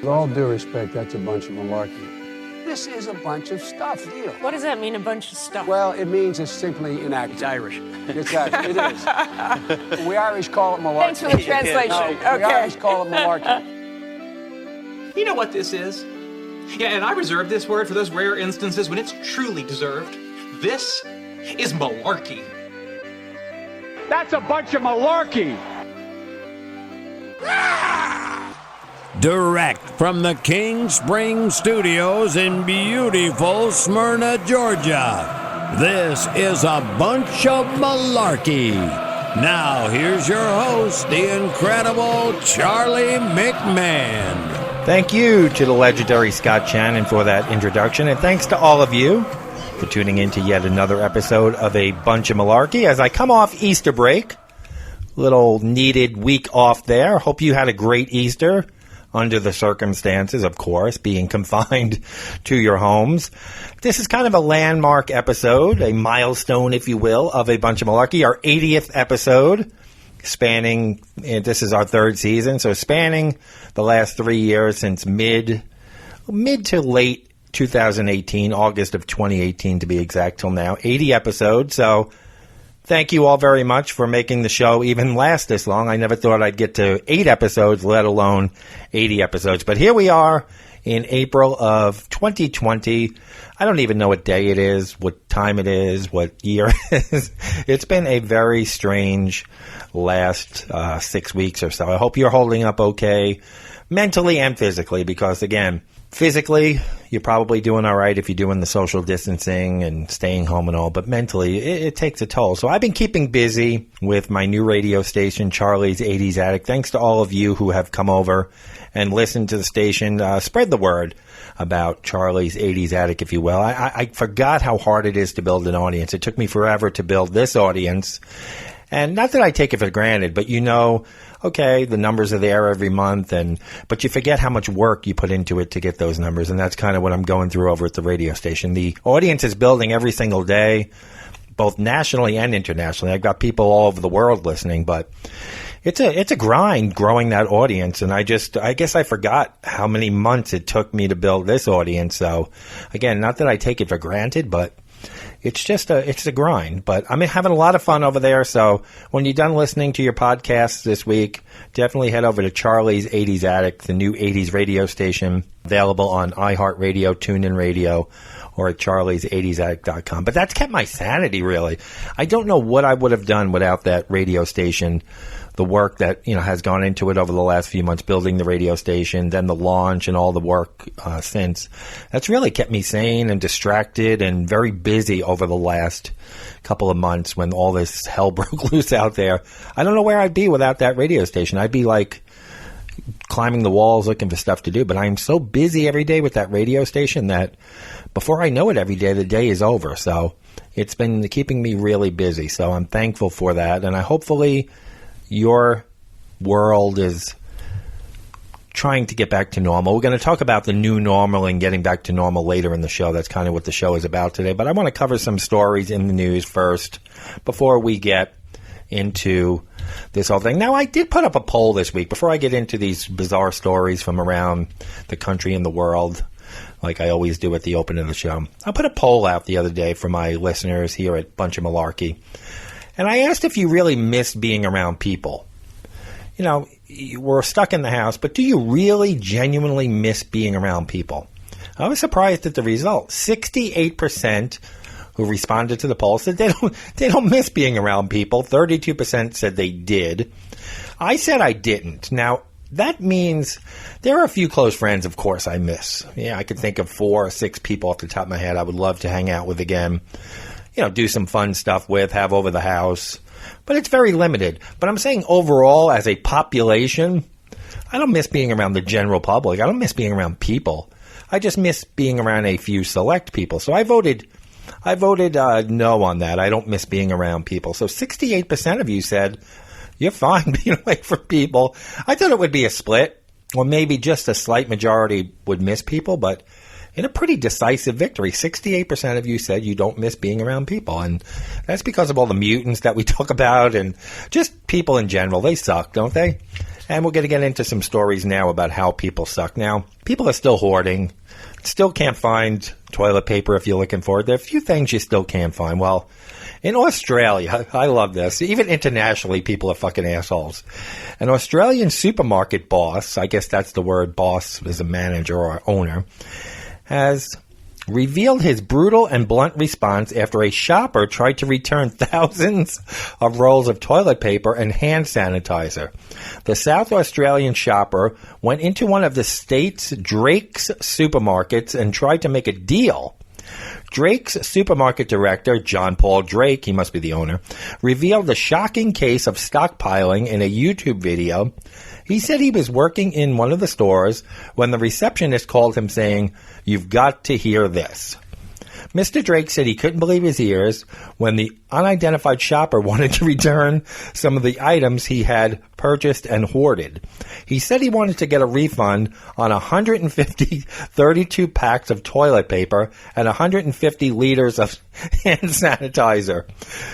With all due respect, that's a bunch of malarkey. This is a bunch of stuff, deal. What does that mean, a bunch of stuff? Well, it means it's simply inaccurate. It's Irish. It's Irish. It is. We Irish call it malarkey. Thanks for the translation. No, Okay. We Irish call it malarkey. You know what this is? Yeah, and I reserve this word for those rare instances when it's truly deserved. This is malarkey. That's a bunch of malarkey. Direct from the King Spring Studios in beautiful Smyrna, Georgia. This is a bunch of malarkey. Now, here's your host, the incredible Charlie McMahon. Thank you to the legendary Scott Shannon for that introduction, and thanks to all of you for tuning in to yet another episode of A Bunch of Malarkey as I come off Easter break. Little needed week off there. Hope you had a great Easter under the circumstances, of course, being confined to your homes. This is kind of a landmark episode, a milestone, if you will, of A Bunch of Malarkey, our 80th episode. Spanning, this is our third season, so spanning the last 3 years since mid to late 2018, August of 2018 to be exact, till now. 80 episodes, so thank you all very much for making the show even last this long. I never thought I'd get to 8 episodes, let alone 80 episodes. But here we are in April of 2020. I don't even know what day it is, what time it is, what year it is. It's been a very strange last 6 weeks or so. I hope you're holding up okay, mentally and physically, because, again, physically, you're probably doing all right if you're doing the social distancing and staying home and all, but mentally, it takes a toll. So I've been keeping busy with my new radio station, Charlie's 80s Attic. Thanks to all of you who have come over and listened to the station. Spread the word about Charlie's 80s Attic, if you will. I forgot how hard it is to build an audience. It took me forever to build this audience. And not that I take it for granted, but you know, okay, the numbers are there every month, but you forget how much work you put into it to get those numbers, and that's kind of what I'm going through over at the radio station. The audience is building every single day, both nationally and internationally. I've got people all over the world listening, but it's a grind growing that audience, and I guess I forgot how many months it took me to build this audience. So, again, not that I take it for granted, but it's a grind, but I'm having a lot of fun over there. So when you're done listening to your podcasts this week, definitely head over to Charlie's 80s Attic, the new 80s radio station, available on iHeartRadio, TuneIn Radio, or at charlies80sattic.com. But that's kept my sanity, really. I don't know what I would have done without that radio station. The work that has gone into it over the last few months, building the radio station, then the launch and all the work since. That's really kept me sane and distracted and very busy over the last couple of months when all this hell broke loose out there. I don't know where I'd be without that radio station. I'd be like climbing the walls looking for stuff to do, but I'm so busy every day with that radio station that before I know it, every day, the day is over. So it's been keeping me really busy. So I'm thankful for that, and hopefully your world is trying to get back to normal. We're going to talk about the new normal and getting back to normal later in the show. That's kind of what the show is about today. But I want to cover some stories in the news first before we get into this whole thing. Now, I did put up a poll this week before I get into these bizarre stories from around the country and the world, like I always do at the open of the show. I put a poll out the other day for my listeners here at Bunch of Malarkey. And I asked if you really miss being around people. We're stuck in the house, but do you really genuinely miss being around people? I was surprised at the result. 68% who responded to the poll said they don't miss being around people. 32% said they did. I said I didn't. Now, that means there are a few close friends, of course, I miss. Yeah, I could think of 4 or 6 people off the top of my head I would love to hang out with again. Do some fun stuff with, have over the house. But it's very limited. But I'm saying overall, as a population, I don't miss being around the general public. I don't miss being around people. I just miss being around a few select people. So I voted no on that. I don't miss being around people. So 68% of you said you're fine being away from people. I thought it would be a split, or maybe just a slight majority would miss people, but in a pretty decisive victory, 68% of you said you don't miss being around people. And that's because of all the mutants that we talk about and just people in general. They suck, don't they? And we're going to get into some stories now about how people suck. Now, people are still hoarding, still can't find toilet paper if you're looking for it. There are a few things you still can't find. Well, in Australia, I love this. Even internationally, people are fucking assholes. An Australian supermarket boss, I guess that's the word, boss is a manager or owner, has revealed his brutal and blunt response after a shopper tried to return thousands of rolls of toilet paper and hand sanitizer. The South Australian shopper went into one of the state's Drake's supermarkets and tried to make a deal. Drake's supermarket director, John Paul Drake, he must be the owner, revealed the shocking case of stockpiling in a YouTube video. He said he was working in one of the stores when the receptionist called him saying, "You've got to hear this." Mr. Drake said he couldn't believe his ears when the unidentified shopper wanted to return some of the items he had purchased and hoarded. He said he wanted to get a refund on 150 32 packs of toilet paper and 150 liters of hand sanitizer.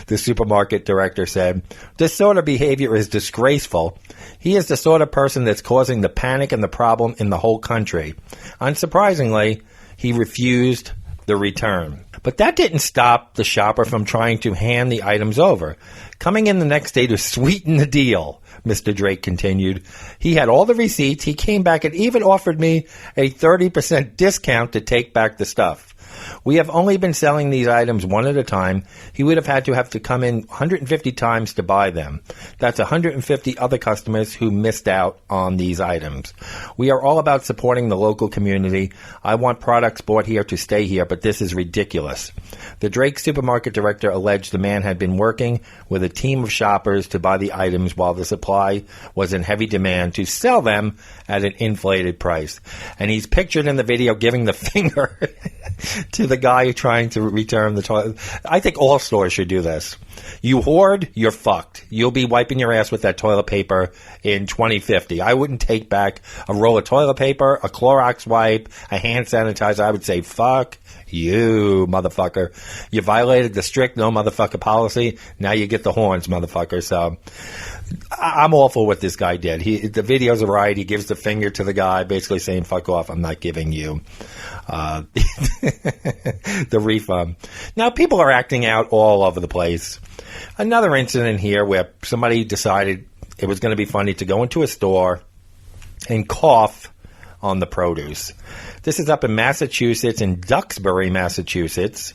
The supermarket director said, "This sort of behavior is disgraceful. He is the sort of person that's causing the panic and the problem in the whole country." Unsurprisingly, he refused the return. But that didn't stop the shopper from trying to hand the items over. Coming in the next day to sweeten the deal, Mr. Drake continued. He had all the receipts. He came back and even offered me a 30% discount to take back the stuff. We have only been selling these items one at a time. He would have to come in 150 times to buy them. That's 150 other customers who missed out on these items. We are all about supporting the local community. I want products bought here to stay here, but this is ridiculous. The Drake supermarket director alleged the man had been working with a team of shoppers to buy the items while the supply was in heavy demand to sell them at an inflated price. And he's pictured in the video giving the finger to the guy trying to return the toilet. I think all stores should do this. You hoard, you're fucked. You'll be wiping your ass with that toilet paper in 2050. I wouldn't take back a roll of toilet paper, a Clorox wipe, a hand sanitizer. I would say, fuck you, motherfucker. You violated the strict no motherfucker policy. Now you get the horns, motherfucker. So I'm all for what this guy did. The videos are right. He gives the finger to the guy, basically saying, fuck off. I'm not giving you the refund. Now, people are acting out all over the place. Another incident here where somebody decided it was going to be funny to go into a store and cough on the produce. This is up in Massachusetts, in Duxbury, Massachusetts,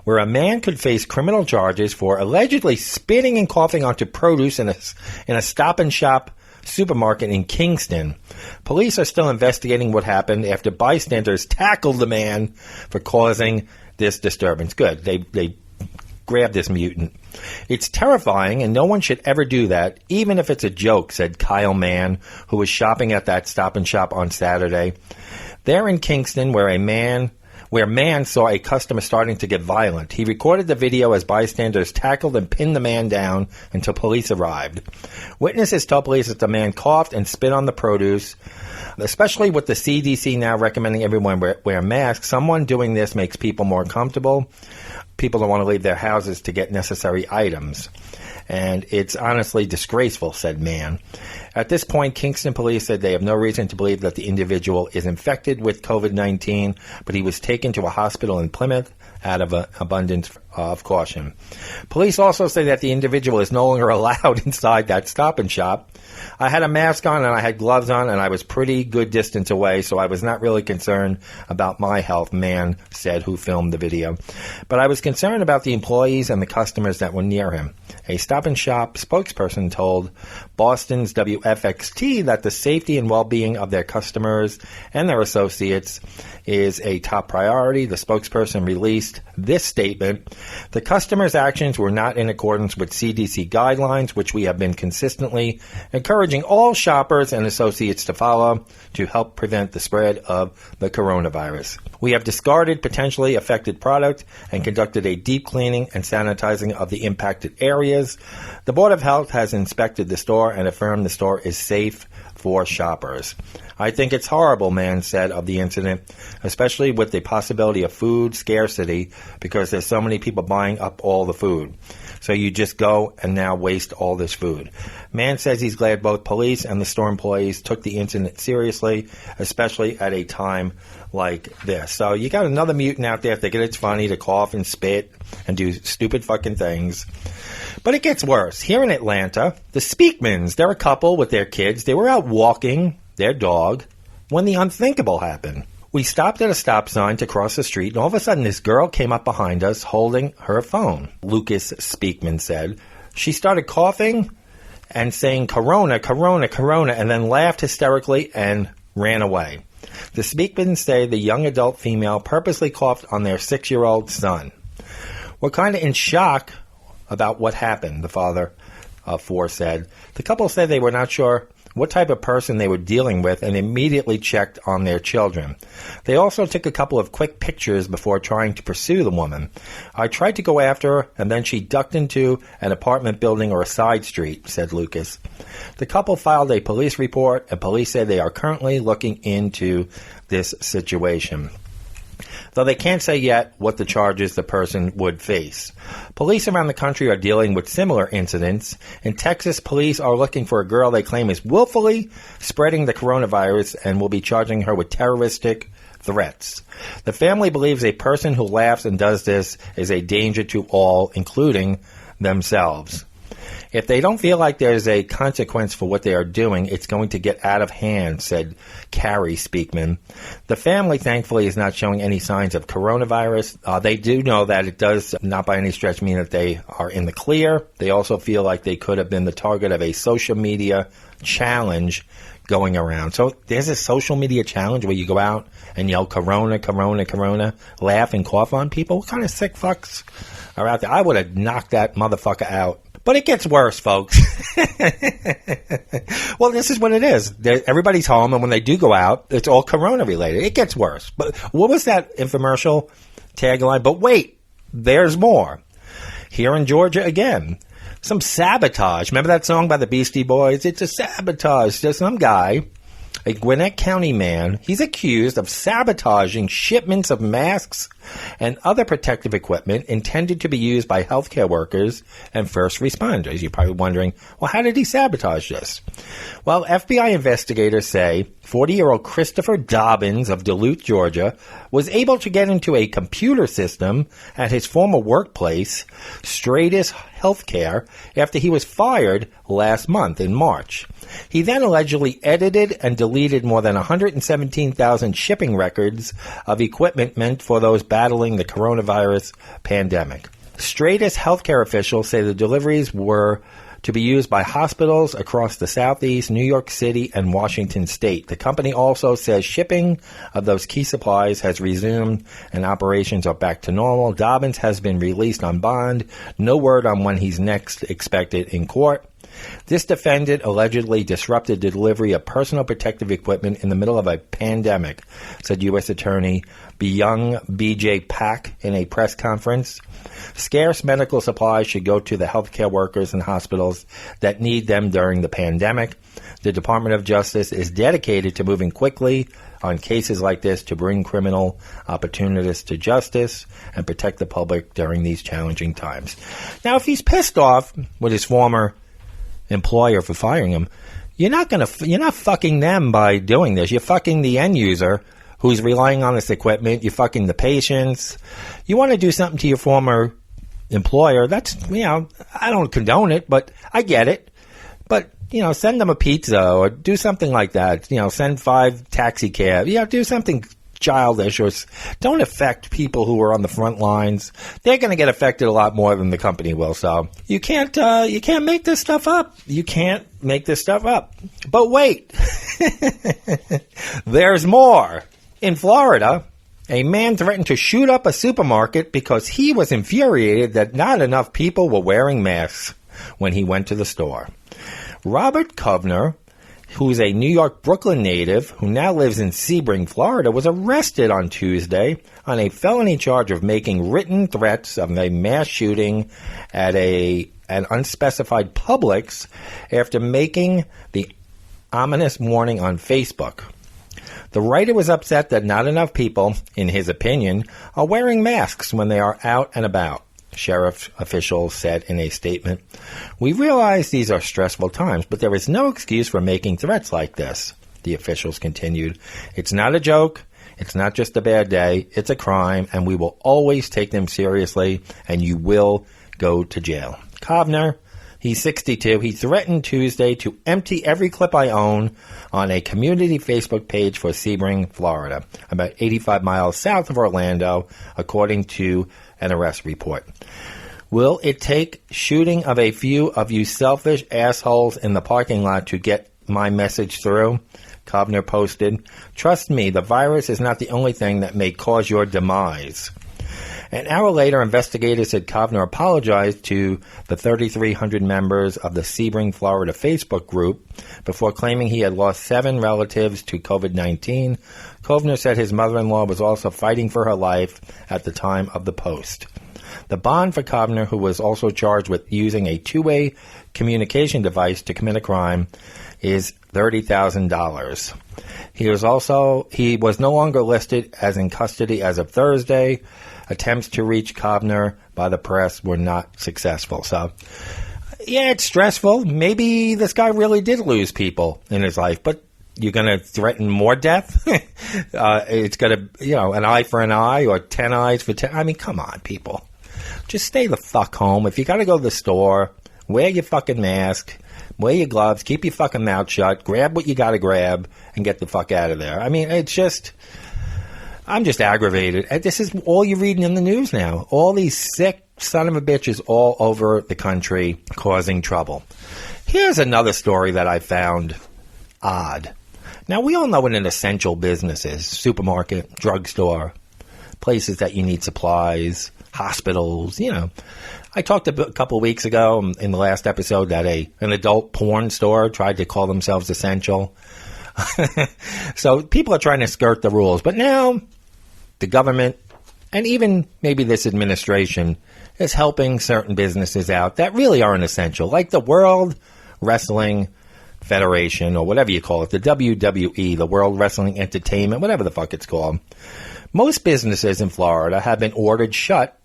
where a man could face criminal charges for allegedly spitting and coughing onto produce in a Stop and Shop supermarket in Kingston. Police are still investigating what happened after bystanders tackled the man for causing this disturbance. Good. They grabbed this mutant. It's terrifying, and no one should ever do that, even if it's a joke, said Kyle Mann, who was shopping at that Stop and Shop on Saturday. There in Kingston, where man saw a customer starting to get violent. He recorded the video as bystanders tackled and pinned the man down until police arrived. Witnesses told police that the man coughed and spit on the produce. Especially with the CDC now recommending everyone wear masks, someone doing this makes people more comfortable. People don't want to leave their houses to get necessary items. And it's honestly disgraceful, said Mann. At this point, Kingston police said they have no reason to believe that the individual is infected with COVID-19, but he was taken to a hospital in Plymouth out of an abundance of caution. Police also say that the individual is no longer allowed inside that Stop and Shop. I had a mask on and I had gloves on and I was pretty good distance away, so I was not really concerned about my health, Mann said, who filmed the video. But I was concerned about the employees and the customers that were near him. A Stop and Shop spokesperson told Boston's WFXT that the safety and well-being of their customers and their associates is a top priority. The spokesperson released this statement. The customers' actions were not in accordance with CDC guidelines, which we have been consistently encouraging all shoppers and associates to follow to help prevent the spread of the coronavirus. We have discarded potentially affected product and conducted a deep cleaning and sanitizing of the impacted areas. The Board of Health has inspected the store and affirmed the store is safe for shoppers. I think it's horrible, Mann said of the incident, especially with the possibility of food scarcity because there's so many people buying up all the food. So you just go and now waste all this food. Mann says he's glad both police and the store employees took the incident seriously, especially at a time like this. So you got another mutant out there thinking it's funny to cough and spit and do stupid fucking things. But it gets worse. Here in Atlanta, the Speakmans, they're a couple with their kids. They were out walking their dog when the unthinkable happened. We stopped at a stop sign to cross the street, and all of a sudden this girl came up behind us holding her phone, Lucas Speakman said. She started coughing and saying, "Corona, Corona, Corona," and then laughed hysterically and ran away. The Speakmans say the young adult female purposely coughed on their 6-year-old son. We're kind of in shock about what happened, the father of 4 said. The couple said they were not sure what type of person they were dealing with and immediately checked on their children. They also took a couple of quick pictures before trying to pursue the woman. I tried to go after her, and then she ducked into an apartment building or a side street, said Lucas. The couple filed a police report, and police said they are currently looking into this situation, though they can't say yet what the charges the person would face. Police around the country are dealing with similar incidents. In Texas, police are looking for a girl they claim is willfully spreading the coronavirus and will be charging her with terroristic threats. The family believes a person who laughs and does this is a danger to all, including themselves. If they don't feel like there's a consequence for what they are doing, it's going to get out of hand, said Carrie Speakman. The family, thankfully, is not showing any signs of coronavirus. They do know that it does not by any stretch mean that they are in the clear. They also feel like they could have been the target of a social media challenge going around. So there's a social media challenge where you go out and yell Corona, Corona, Corona, laugh and cough on people. What kind of sick fucks are out there? I would have knocked that motherfucker out. But it gets worse, folks. Well, this is what it is. Everybody's home, and when they do go out, it's all corona-related. It gets worse. But what was that infomercial tagline? But wait, there's more. Here in Georgia again, some sabotage. Remember that song by the Beastie Boys? It's a sabotage. There's some guy, a Gwinnett County man, he's accused of sabotaging shipments of masks and other protective equipment intended to be used by healthcare workers and first responders. You're probably wondering, well, how did he sabotage this? Well, FBI investigators say 40-year-old Christopher Dobbins of Duluth, Georgia, was able to get into a computer system at his former workplace, Stratus Healthcare, after he was fired last month in March. He then allegedly edited and deleted more than 117,000 shipping records of equipment meant for those battling the coronavirus pandemic. Stratus healthcare officials say the deliveries were to be used by hospitals across the Southeast, New York City, and Washington State. The company also says shipping of those key supplies has resumed and operations are back to normal. Dobbins has been released on bond. No word on when he's next expected in court. This defendant allegedly disrupted the delivery of personal protective equipment in the middle of a pandemic, said U.S. Attorney Byung B.J. Pak in a press conference. Scarce medical supplies should go to the healthcare workers and hospitals that need them during the pandemic. The Department of Justice is dedicated to moving quickly on cases like this to bring criminal opportunists to justice and protect the public during these challenging times. Now, if he's pissed off with his former employer for firing him, you're not fucking them by doing this. You're fucking the end user who's relying on this equipment. You're fucking the patients. You want to do something to your former employer. That's, I don't condone it, but I get it. But, send them a pizza or do something like that. Send 5 taxi cabs. Do something childish, or don't affect people who are on the front lines. They're going to get affected a lot more than the company will. So you can't make this stuff up. You can't make this stuff up. But wait, there's more. In Florida, a man threatened to shoot up a supermarket because he was infuriated that not enough people were wearing masks when he went to the store. Robert Kovner, who's a New York Brooklyn native who now lives in Sebring, Florida, was arrested on Tuesday on a felony charge of making written threats of a mass shooting at an unspecified Publix after making the ominous warning on Facebook. The writer was upset that not enough people, in his opinion, are wearing masks when they are out and about. Sheriff officials said in a statement, "We realize these are stressful times, but there is no excuse for making threats like this." The officials continued, "It's not a joke. It's not just a bad day. It's a crime, and we will always take them seriously, and you will go to jail." Kovner, he's 62. He threatened Tuesday to empty every clip I own on a community Facebook page for Sebring, Florida, about 85 miles south of Orlando, according to an arrest report. "Will it take shooting of a few of you selfish assholes in the parking lot to get my message through?" Kovner posted, "Trust me, the virus is not the only thing that may cause your demise." An hour later, investigators said Kovner apologized to the 3,300 members of the Sebring, Florida Facebook group before claiming he had lost 7 relatives to COVID-19. Kovner said his mother-in-law was also fighting for her life at the time of the post. The bond for Kovner, who was also charged with using a two-way communication device to commit a crime, is $30,000. He was no longer listed as in custody as of Thursday. Attempts to reach Kovner by the press were not successful. So, yeah, it's stressful. Maybe this guy really did lose people in his life, but you're going to threaten more death? It's going to, an eye for an eye or 10 eyes for 10. I mean, come on, people. Just stay the fuck home. If you got to go to the store, wear your fucking mask, wear your gloves, keep your fucking mouth shut, grab what you got to grab, and get the fuck out of there. I mean, I'm just aggravated. This is all you're reading in the news now. All these sick son of a bitches all over the country causing trouble. Here's another story that I found odd. Now, we all know what an essential business is. Supermarket, drugstore, places that you need supplies, hospitals, I talked a couple of weeks ago in the last episode that an adult porn store tried to call themselves essential. So people are trying to skirt the rules. But now the government and even maybe this administration is helping certain businesses out that really aren't essential, like the World Wrestling Federation or whatever you call it, the WWE, the World Wrestling Entertainment, whatever the fuck it's called. Most businesses in Florida have been ordered shut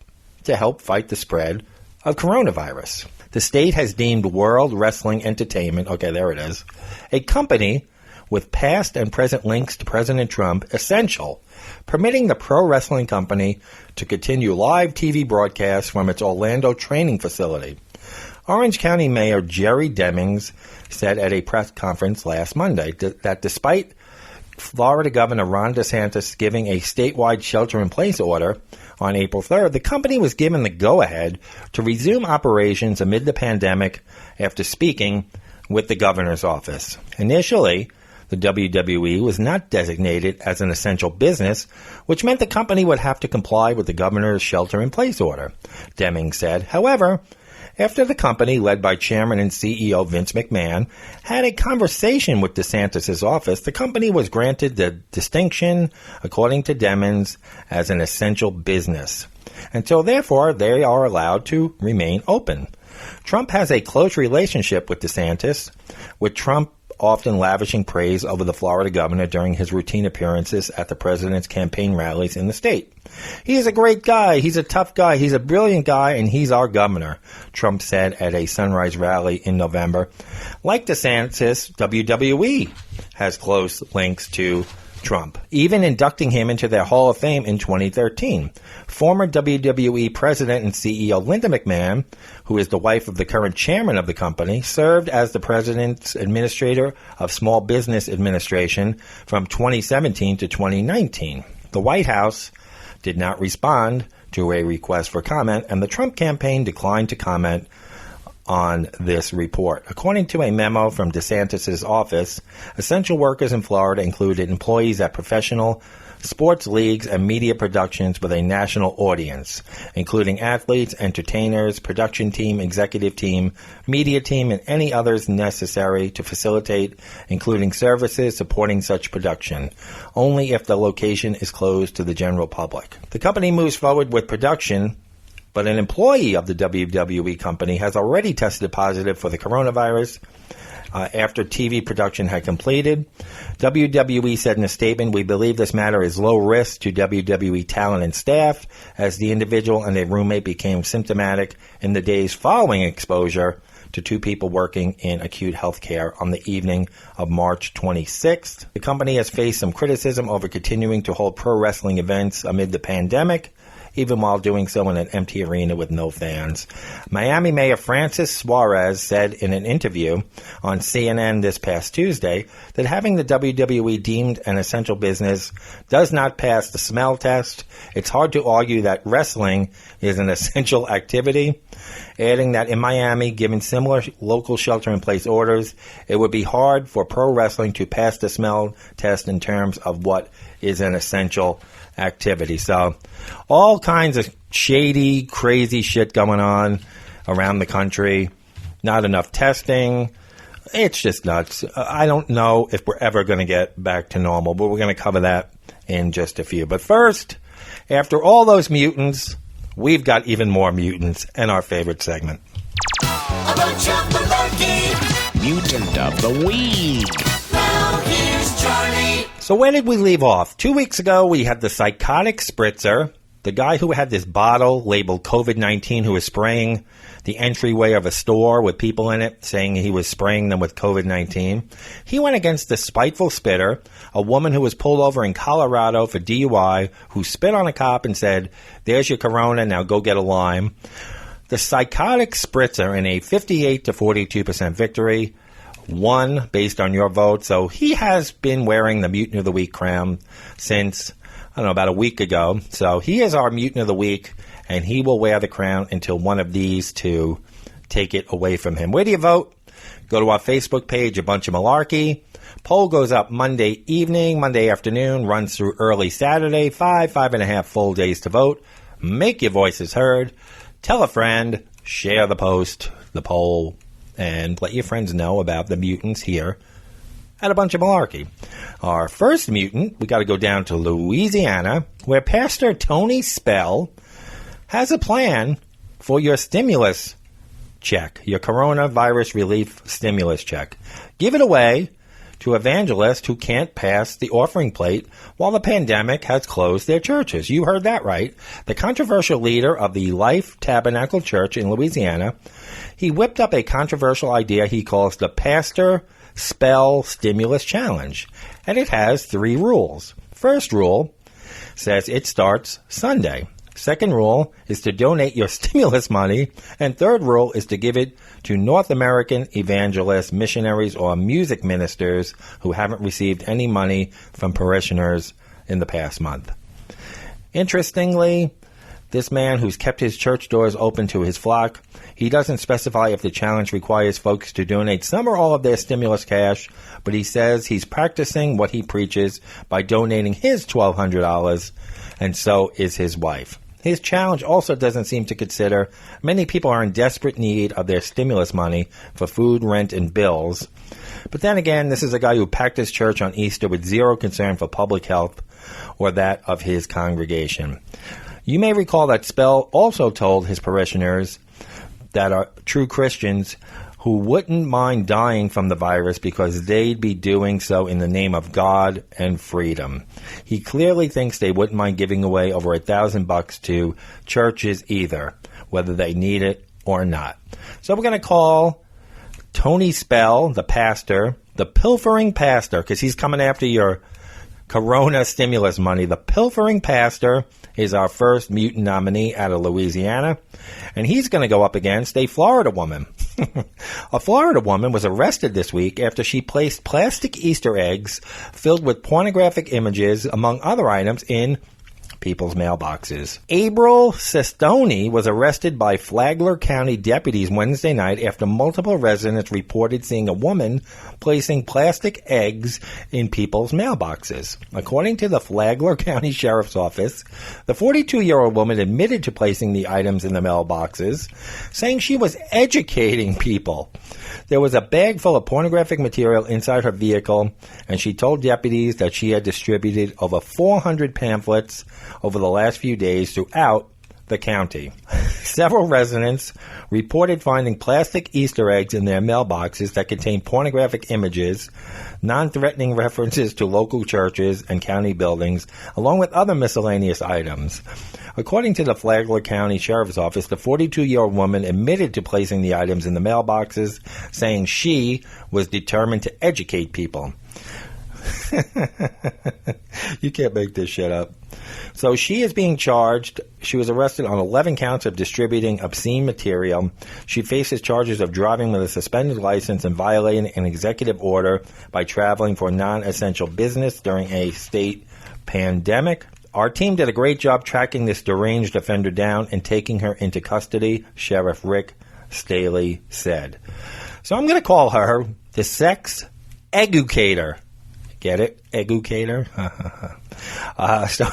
to help fight the spread of coronavirus. The state has deemed World Wrestling Entertainment, okay, there it is, a company with past and present links to President Trump essential, permitting the pro wrestling company to continue live TV broadcasts from its Orlando training facility. Orange County Mayor Jerry Demings said at a press conference last Monday that despite Florida Governor Ron DeSantis giving a statewide shelter-in-place order on April 3rd, the company was given the go-ahead to resume operations amid the pandemic after speaking with the governor's office. Initially, the WWE was not designated as an essential business, which meant the company would have to comply with the governor's shelter-in-place order, Deming said. However, after the company, led by Chairman and CEO Vince McMahon, had a conversation with DeSantis' office, the company was granted the distinction, according to Demings, as an essential business. And so, therefore, they are allowed to remain open. Trump has a close relationship with DeSantis, with Trump often lavishing praise over the Florida governor during his routine appearances at the president's campaign rallies in the state. "He is a great guy, he's a tough guy, he's a brilliant guy, and he's our governor," Trump said at a Sunrise rally in November. Like DeSantis, WWE has close links to Trump, even inducting him into their Hall of Fame in 2013. Former WWE president and CEO Linda McMahon, who is the wife of the current chairman of the company, served as the president's administrator of Small Business Administration from 2017 to 2019. The White House did not respond to a request for comment, and the Trump campaign declined to comment on this report. According to a memo from DeSantis' office, essential workers in Florida included employees at professional sports leagues, and media productions with a national audience, including athletes, entertainers, production team, executive team, media team, and any others necessary to facilitate, including services supporting such production, only if the location is closed to the general public. The company moves forward with production, but an employee of the WWE company has already tested positive for the coronavirus after TV production had completed. WWE said in a statement, "We believe this matter is low risk to WWE talent and staff, as the individual and their roommate became symptomatic in the days following exposure to two people working in acute health care on the evening of March 26th. The company has faced some criticism over continuing to hold pro wrestling events amid the pandemic, even while doing so in an empty arena with no fans. Miami Mayor Francis Suarez said in an interview on CNN this past Tuesday that having the WWE deemed an essential business does not pass the smell test. It's hard to argue that wrestling is an essential activity, adding that in Miami, given similar local shelter-in-place orders, it would be hard for pro wrestling to pass the smell test in terms of what is an essential activity. So all kinds of shady, crazy shit going on around the country. Not enough testing. It's just nuts. I don't know if we're ever going to get back to normal, but we're going to cover that in just a few. But first, after all those mutants, we've got even more mutants in our favorite segment. A bunch of malarkey. Mutant of the Week. Now here's Charlie. So where did we leave off? 2 weeks ago, we had the psychotic spritzer, the guy who had this bottle labeled COVID-19 who was spraying the entryway of a store with people in it, saying he was spraying them with COVID-19. He went against the spiteful spitter, a woman who was pulled over in Colorado for DUI, who spit on a cop and said, "There's your corona, now go get a lime." The psychotic spritzer, in a 58 to 42% victory, won based on your vote. So he has been wearing the Mutant of the Week crown since, I don't know, about a week ago. So he is our Mutant of the Week, and he will wear the crown until one of these two take it away from him. Where do you vote? Go to our Facebook page, A Bunch of Malarkey. Poll goes up Monday evening, Monday afternoon, runs through early Saturday, 5.5 full days to vote. Make your voices heard. Tell a friend, share the post, the poll, and let your friends know about the mutants here at A Bunch of Malarkey. Our first mutant, we got to go down to Louisiana, where Pastor Tony Spell has a plan for your stimulus check, your coronavirus relief stimulus check. Give it away to evangelists who can't pass the offering plate while the pandemic has closed their churches. You heard that right. The controversial leader of the Life Tabernacle Church in Louisiana, he whipped up a controversial idea he calls the Pastor Spell Stimulus Challenge, and it has 3 rules. First rule says it starts Sunday. Second rule is to donate your stimulus money. And third rule is to give it to North American evangelists, missionaries, or music ministers who haven't received any money from parishioners in the past month. Interestingly, this man who's kept his church doors open to his flock, he doesn't specify if the challenge requires folks to donate some or all of their stimulus cash, but he says he's practicing what he preaches by donating his $1,200, and so is his wife. His challenge also doesn't seem to consider many people are in desperate need of their stimulus money for food, rent, and bills. But then again, this is a guy who packed his church on Easter with zero concern for public health or that of his congregation. You may recall that Spell also told his parishioners that are true Christians who wouldn't mind dying from the virus because they'd be doing so in the name of God and freedom. He clearly thinks they wouldn't mind giving away over $1,000 to churches either, whether they need it or not. So we're going to call Tony Spell, the pastor, the pilfering pastor, because he's coming after your corona stimulus money. The pilfering pastor is our first mutant nominee out of Louisiana, and he's going to go up against a Florida woman. A Florida woman was arrested this week after she placed plastic Easter eggs filled with pornographic images, among other items, in people's mailboxes. April Sestoni was arrested by Flagler County deputies Wednesday night after multiple residents reported seeing a woman placing plastic eggs in people's mailboxes. According to the Flagler County Sheriff's Office, the 42-year-old woman admitted to placing the items in the mailboxes, saying she was educating people. There was a bag full of pornographic material inside her vehicle, and she told deputies that she had distributed over 400 pamphlets over the last few days throughout the county. Several residents reported finding plastic Easter eggs in their mailboxes that contained pornographic images, non-threatening references to local churches and county buildings, along with other miscellaneous items. According to the Flagler County Sheriff's Office, the 42-year-old woman admitted to placing the items in the mailboxes, saying she was determined to educate people. You can't make this shit up. So she is being charged. She was arrested on 11 counts of distributing obscene material. She faces charges of driving with a suspended license and violating an executive order by traveling for non-essential business during a state pandemic. Our team did a great job tracking this deranged offender down and taking her into custody, Sheriff Rick Staley said. So I'm going to call her the sex educator. Get it? Educator? So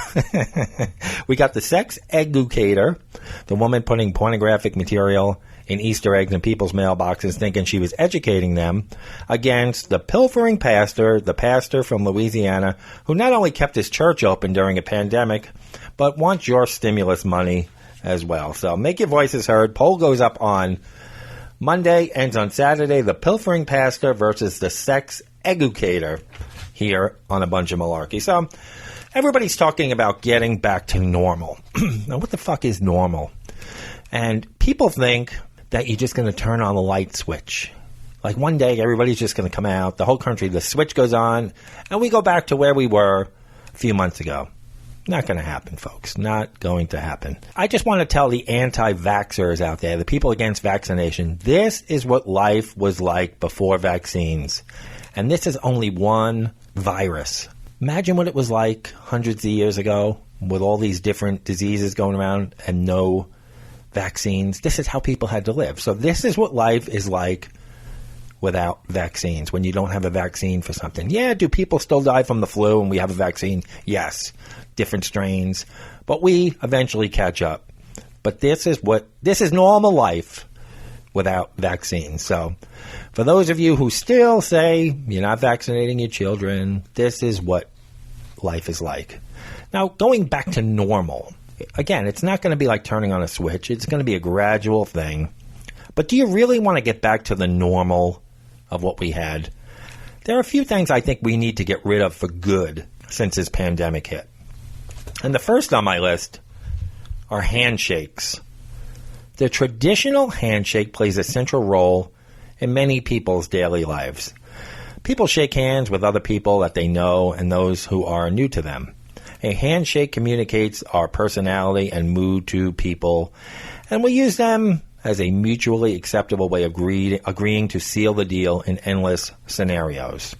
we got the sex educator, the woman putting pornographic material in Easter eggs in people's mailboxes thinking she was educating them, against the pilfering pastor, the pastor from Louisiana, who not only kept his church open during a pandemic, but wants your stimulus money as well. So make your voices heard. Poll goes up on Monday, ends on Saturday. The pilfering pastor versus the sex educator here on A Bunch of Malarkey. So everybody's talking about getting back to normal. Now, what the fuck is normal? And people think that you're just going to turn on the light switch. Like one day, everybody's just going to come out, the whole country, the switch goes on, and we go back to where we were a few months ago. Not going to happen, folks. Not going to happen. I just want to tell the anti-vaxxers out there, the people against vaccination, this is what life was like before vaccines. And this is only one virus. Imagine what it was like hundreds of years ago with all these different diseases going around and no vaccines. This is how people had to live. So this is what life is like without vaccines, when you don't have a vaccine for something. Yeah, do people still die from the flu when we have a vaccine? Yes. Different strains. But we eventually catch up. But this is normal life without vaccines. So for those of you who still say you're not vaccinating your children, this is what life is like. Now, going back to normal, again, it's not going to be like turning on a switch. It's going to be a gradual thing. But do you really want to get back to the normal of what we had? There are a few things I think we need to get rid of for good since this pandemic hit. And the first on my list are handshakes. The traditional handshake plays a central role in many people's daily lives. People shake hands with other people that they know and those who are new to them. A handshake communicates our personality and mood to people, and we use them as a mutually acceptable way of agreeing to seal the deal in endless scenarios.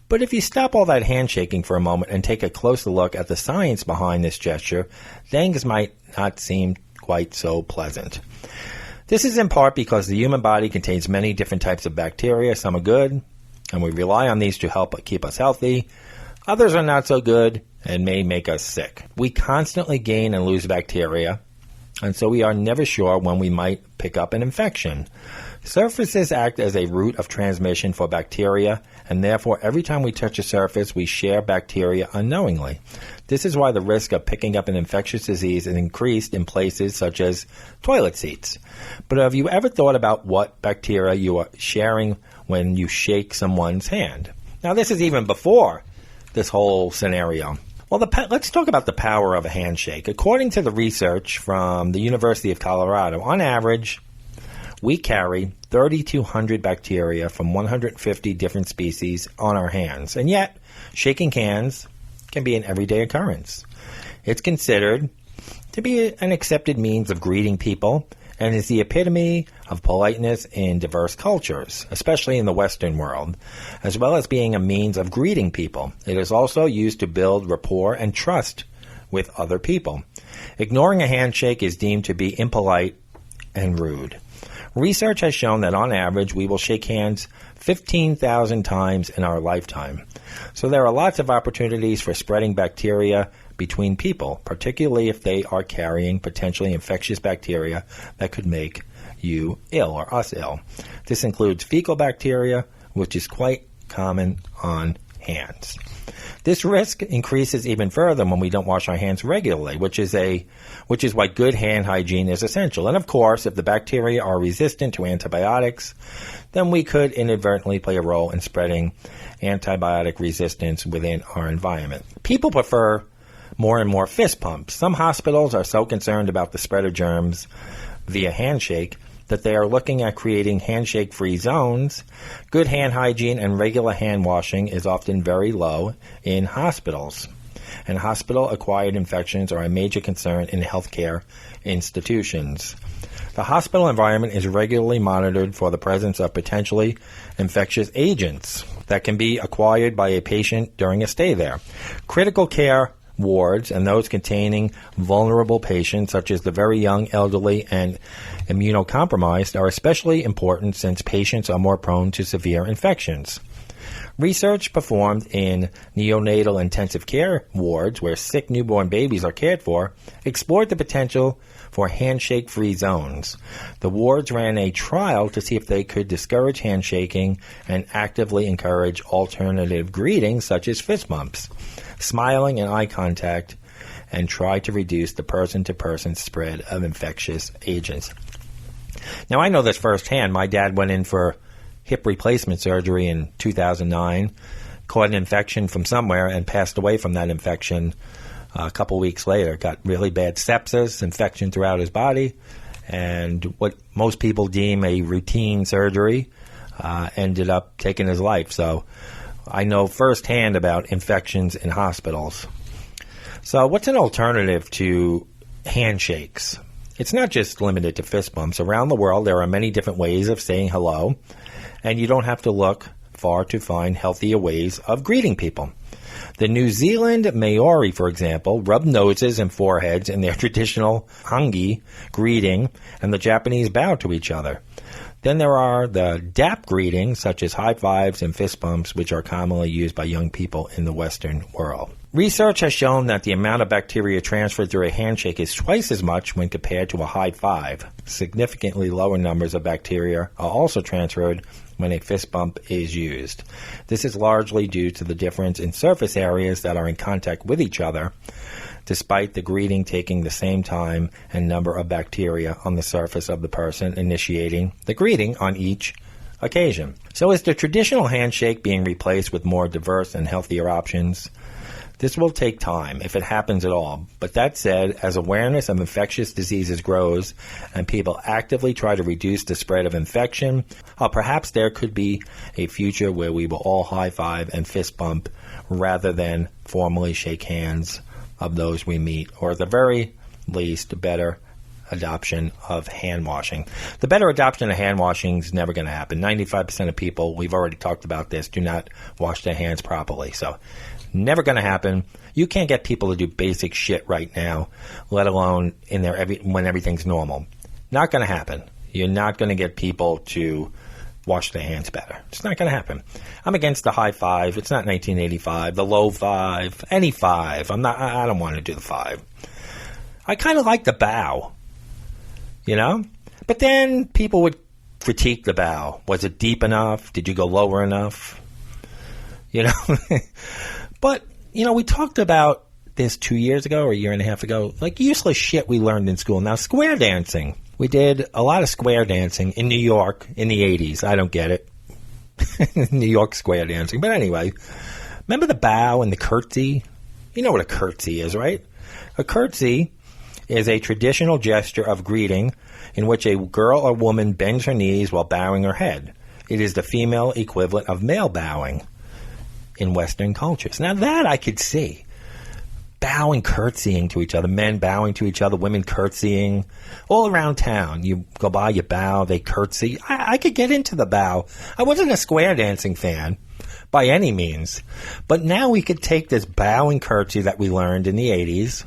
But if you stop all that handshaking for a moment and take a closer look at the science behind this gesture, things might not seem quite so pleasant. This is in part because the human body contains many different types of bacteria. Some are good, and we rely on these to help keep us healthy. Others are not so good and may make us sick. We constantly gain and lose bacteria, and so we are never sure when we might pick up an infection. Surfaces act as a route of transmission for bacteria, and therefore every time we touch a surface, we share bacteria unknowingly. This is why the risk of picking up an infectious disease is increased in places such as toilet seats. But have you ever thought about what bacteria you are sharing when you shake someone's hand? Now, this is even before this whole scenario. Well, let's talk about the power of a handshake. According to the research from the University of Colorado, on average, we carry 3,200 bacteria from 150 different species on our hands. And yet, shaking hands can be an everyday occurrence. It's considered to be an accepted means of greeting people and is the epitome of politeness in diverse cultures, especially in the Western world, as well as being a means of greeting people. It is also used to build rapport and trust with other people. Ignoring a handshake is deemed to be impolite and rude. Research has shown that on average we will shake hands 15,000 times in our lifetime. So there are lots of opportunities for spreading bacteria between people, particularly if they are carrying potentially infectious bacteria that could make you ill or us ill. This includes fecal bacteria, which is quite common on hands. This risk increases even further when we don't wash our hands regularly, which is why good hand hygiene is essential. And of course, if the bacteria are resistant to antibiotics, then we could inadvertently play a role in spreading antibiotic resistance within our environment. People prefer more and more fist pumps. Some hospitals are so concerned about the spread of germs via handshake that they are looking at creating handshake-free zones. Good hand hygiene and regular hand washing is often very low in hospitals, and hospital-acquired infections are a major concern in healthcare institutions. The hospital environment is regularly monitored for the presence of potentially infectious agents that can be acquired by a patient during a stay there. Critical care wards and those containing vulnerable patients such as the very young, elderly, and immunocompromised are especially important since patients are more prone to severe infections. Research performed in neonatal intensive care wards where sick newborn babies are cared for explored the potential for handshake-free zones. The wards ran a trial to see if they could discourage handshaking and actively encourage alternative greetings such as fist bumps, smiling, and eye contact, and try to reduce the person-to-person spread of infectious agents. Now, I know this firsthand. My dad went in for hip replacement surgery in 2009, caught an infection from somewhere, and passed away from that infection a couple weeks later. Got really bad sepsis, infection throughout his body, and what most people deem a routine surgery ended up taking his life. So I know firsthand about infections in hospitals. So what's an alternative to handshakes? It's not just limited to fist bumps. Around the world, there are many different ways of saying hello, and you don't have to look far to find healthier ways of greeting people. The New Zealand Maori, for example, rub noses and foreheads in their traditional hangi greeting, and the Japanese bow to each other. Then there are the DAP greetings, such as high fives and fist bumps, which are commonly used by young people in the Western world. Research has shown that the amount of bacteria transferred through a handshake is twice as much when compared to a high five. Significantly lower numbers of bacteria are also transferred when a fist bump is used. This is largely due to the difference in surface areas that are in contact with each other, despite the greeting taking the same time and number of bacteria on the surface of the person initiating the greeting on each occasion. So is the traditional handshake being replaced with more diverse and healthier options? This will take time, if it happens at all. But that said, as awareness of infectious diseases grows and people actively try to reduce the spread of infection, perhaps there could be a future where we will all high-five and fist bump rather than formally shake hands of those we meet, or at the very least, better adoption of hand washing. The better adoption of hand washing is never going to happen. 95% of people, we've already talked about this, do not wash their hands properly. So never going to happen. You can't get people to do basic shit right now, let alone when everything's normal. Not going to happen. You're not going to get people to wash their hands better. It's not going to happen. I'm against the high five. It's not 1985. The low five. Any five. I don't want to do the five. I kind of like the bow. You know? But then people would critique the bow. Was it deep enough? Did you go lower enough? You know? But, you know, we talked about this 2 years ago or a year and a half ago. Like useless shit we learned in school. Now, square dancing. We did a lot of square dancing in New York in the 80s. I don't get it. New York square dancing. But anyway, remember the bow and the curtsy? You know what a curtsy is, right? A curtsy is a traditional gesture of greeting in which a girl or woman bends her knees while bowing her head. It is the female equivalent of male bowing in Western cultures. Now that I could see. Bowing, curtsying to each other. Men bowing to each other, women curtsying. All around town. You go by, you bow, they curtsy. I could get into the bow. I wasn't a square dancing fan by any means. But now we could take this bow and curtsy that we learned in the 80s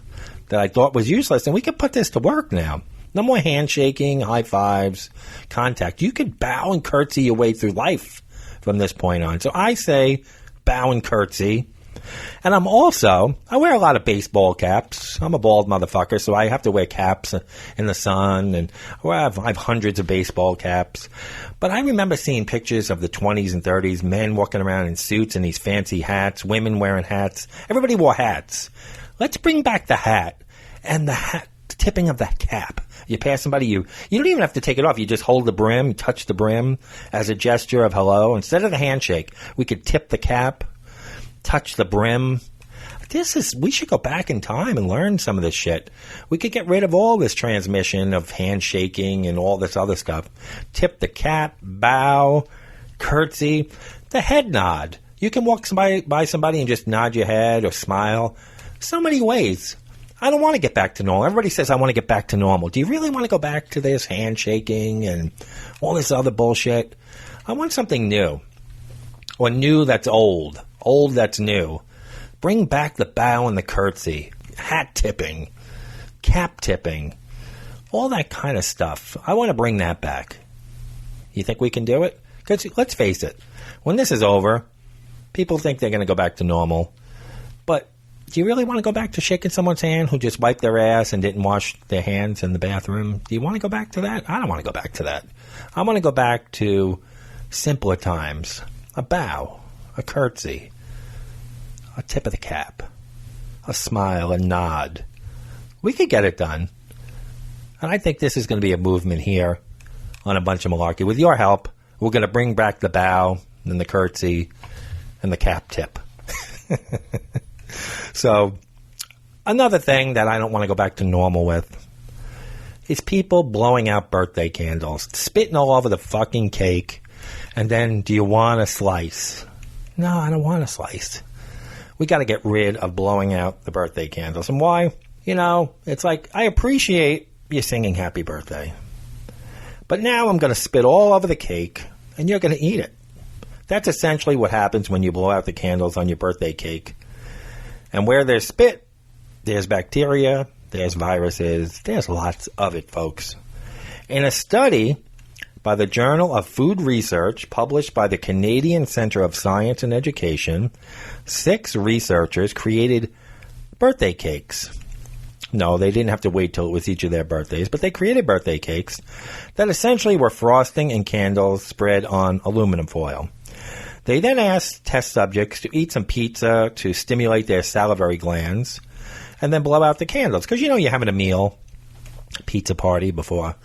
that I thought was useless, and we could put this to work now. No more handshaking, high fives, contact. You could bow and curtsy your way through life from this point on. So I say bow and curtsy. And I wear a lot of baseball caps. I'm a bald motherfucker, so I have to wear caps in the sun, and I have hundreds of baseball caps. But I remember seeing pictures of the 20s and 30s, men walking around in suits and these fancy hats, women wearing hats. Everybody wore hats. Let's bring back the hat and the tipping of the cap. You pass somebody, you don't even have to take it off. You just hold the brim, touch the brim as a gesture of hello. Instead of the handshake, we could tip the cap, touch the brim. We should go back in time and learn some of this shit. We could get rid of all this transmission of handshaking and all this other stuff. Tip the cap, bow, curtsy, the head nod. You can walk by somebody and just nod your head or smile. So many ways. I don't want to get back to normal. Everybody says I want to get back to normal. Do you really want to go back to this handshaking and all this other bullshit? I want something new. Or new that's old. Old that's new. Bring back the bow and the curtsy. Hat tipping. Cap tipping. All that kind of stuff. I want to bring that back. You think we can do it? Because let's face it. When this is over, people think they're going to go back to normal. But do you really want to go back to shaking someone's hand who just wiped their ass and didn't wash their hands in the bathroom? Do you want to go back to that? I don't want to go back to that. I want to go back to simpler times. A bow, a curtsy, a tip of the cap, a smile, a nod. We could get it done. And I think this is going to be a movement here on A Bunch of Malarkey. With your help, we're going to bring back the bow and the curtsy and the cap tip. So, another thing that I don't want to go back to normal with is people blowing out birthday candles, spitting all over the fucking cake, and then, do you want a slice? No, I don't want a slice. We got to get rid of blowing out the birthday candles. And why? It's like, I appreciate you singing happy birthday. But now I'm going to spit all over the cake, and you're going to eat it. That's essentially what happens when you blow out the candles on your birthday cake. And where there's spit, there's bacteria, there's viruses, there's lots of it, folks. In a study by the Journal of Food Research, published by the Canadian Centre of Science and Education, 6 researchers created birthday cakes. No, they didn't have to wait till it was each of their birthdays, but they created birthday cakes that essentially were frosting and candles spread on aluminum foil. They then asked test subjects to eat some pizza to stimulate their salivary glands and then blow out the candles. Because you're having a meal, pizza party before